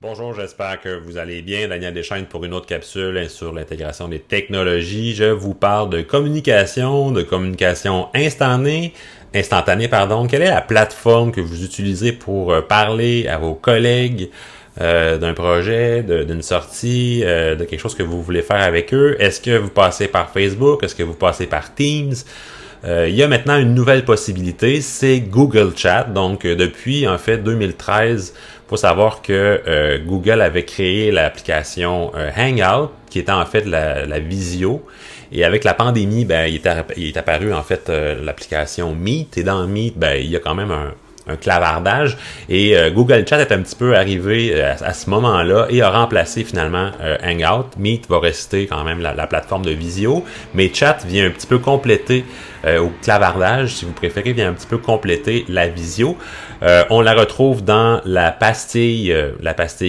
Bonjour, j'espère que vous allez bien. Daniel Deschaines pour une autre capsule sur l'intégration des technologies. Je vous parle de communication instantanée, pardon. Quelle est la plateforme que vous utilisez pour parler à vos collègues d'un projet, d'une sortie, de quelque chose que vous voulez faire avec eux? Est-ce que vous passez par Facebook? Est-ce que vous passez par Teams? Il y a maintenant une nouvelle possibilité, c'est Google Chat. Donc, depuis en fait 2013, il faut savoir que Google avait créé l'application Hangout, qui était en fait la visio. Et avec la pandémie, il est apparu en fait l'application Meet. Et dans Meet, il y a quand même un clavardage. Et Google Chat est un petit peu arrivé à ce moment-là et a remplacé finalement Hangout. Meet va rester quand même la plateforme de visio, mais Chat vient un petit peu compléter au clavardage, si vous préférez, vient un petit peu compléter la visio. On la retrouve dans la pastille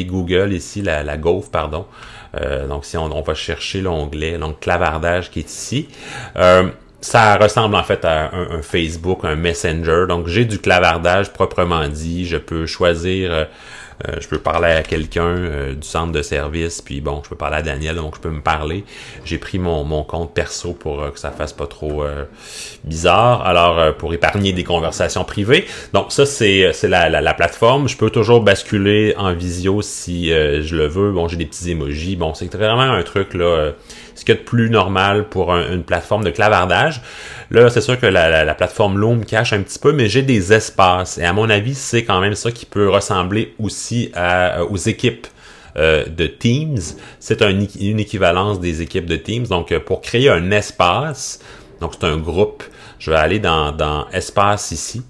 Google ici, la Gauve, pardon. Donc si on va chercher l'onglet, donc clavardage qui est ici. Ça ressemble en fait à un Facebook, un Messenger. Donc j'ai du clavardage proprement dit. Je peux choisir, je peux parler à quelqu'un du centre de service, puis bon, je peux parler à Daniel, donc je peux me parler. J'ai pris mon compte perso pour que ça fasse pas trop bizarre. Alors pour épargner des conversations privées. Donc ça c'est la plateforme. Je peux toujours basculer en visio si je le veux. Bon, j'ai des petits emojis. Bon, c'est vraiment un truc là. Ce qu'il y a de plus normal pour une plateforme de clavardage. Là, c'est sûr que la plateforme Loom cache un petit peu, mais j'ai des espaces. Et à mon avis, c'est quand même ça qui peut ressembler aussi aux équipes de Teams. C'est une équivalence des équipes de Teams. Donc, pour créer un espace, donc c'est un groupe, je vais aller dans espace ici.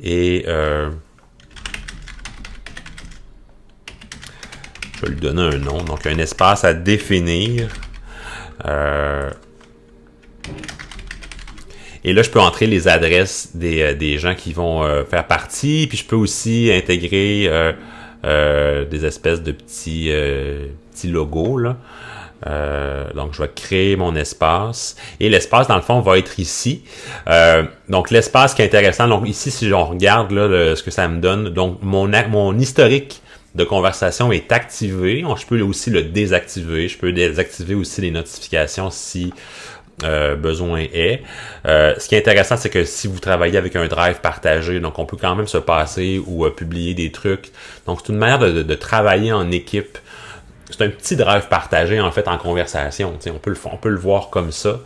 Et je vais lui donner un nom. Donc, un espace à définir. Et là, je peux entrer les adresses des gens qui vont faire partie. Puis je peux aussi intégrer des espèces de petits logos là. Donc, je vais créer mon espace. Et l'espace, dans le fond, va être ici. Donc, l'espace qui est intéressant. Donc, ici, si on regarde là, ce que ça me donne, donc mon historique de conversation est activé. Je peux aussi le désactiver. Je peux désactiver aussi les notifications si besoin est. Ce qui est intéressant, c'est que si vous travaillez avec un drive partagé, donc on peut quand même se passer ou publier des trucs. Donc, c'est une manière de travailler en équipe. C'est un petit drive partagé, en fait, en conversation. On peut le voir comme ça.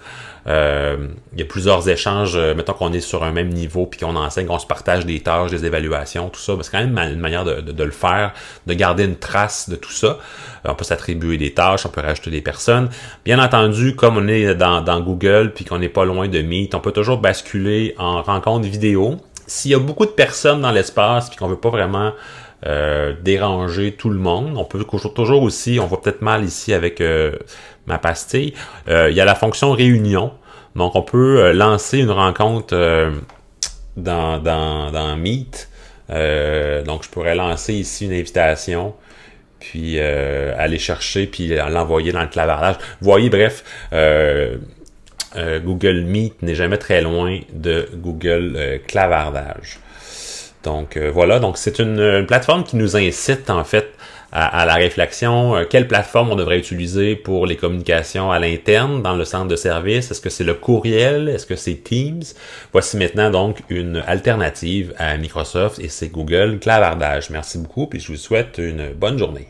Il y a plusieurs échanges, mettons qu'on est sur un même niveau puis qu'on enseigne, qu'on se partage des tâches, des évaluations, tout ça. C'est quand même une manière de le faire, de garder une trace de tout ça. On peut s'attribuer des tâches, on peut rajouter des personnes. Bien entendu, comme on est dans Google puis qu'on n'est pas loin de Meet, on peut toujours basculer en rencontre vidéo. S'il y a beaucoup de personnes dans l'espace puis qu'on veut pas vraiment déranger tout le monde. On peut toujours aussi, on voit peut-être mal ici avec ma pastille, il y a la fonction réunion. Donc on peut lancer une rencontre dans Meet. Donc je pourrais lancer ici une invitation, puis aller chercher, puis l'envoyer dans le clavardage. Vous voyez, bref, Google Meet n'est jamais très loin de Google Clavardage. Donc voilà, donc c'est une plateforme qui nous incite en fait à la réflexion. Quelle plateforme on devrait utiliser pour les communications à l'interne dans le centre de service? Est-ce que c'est le courriel? Est-ce que c'est Teams? Voici maintenant donc une alternative à Microsoft et c'est Google Clavardage. Merci beaucoup, puis je vous souhaite une bonne journée.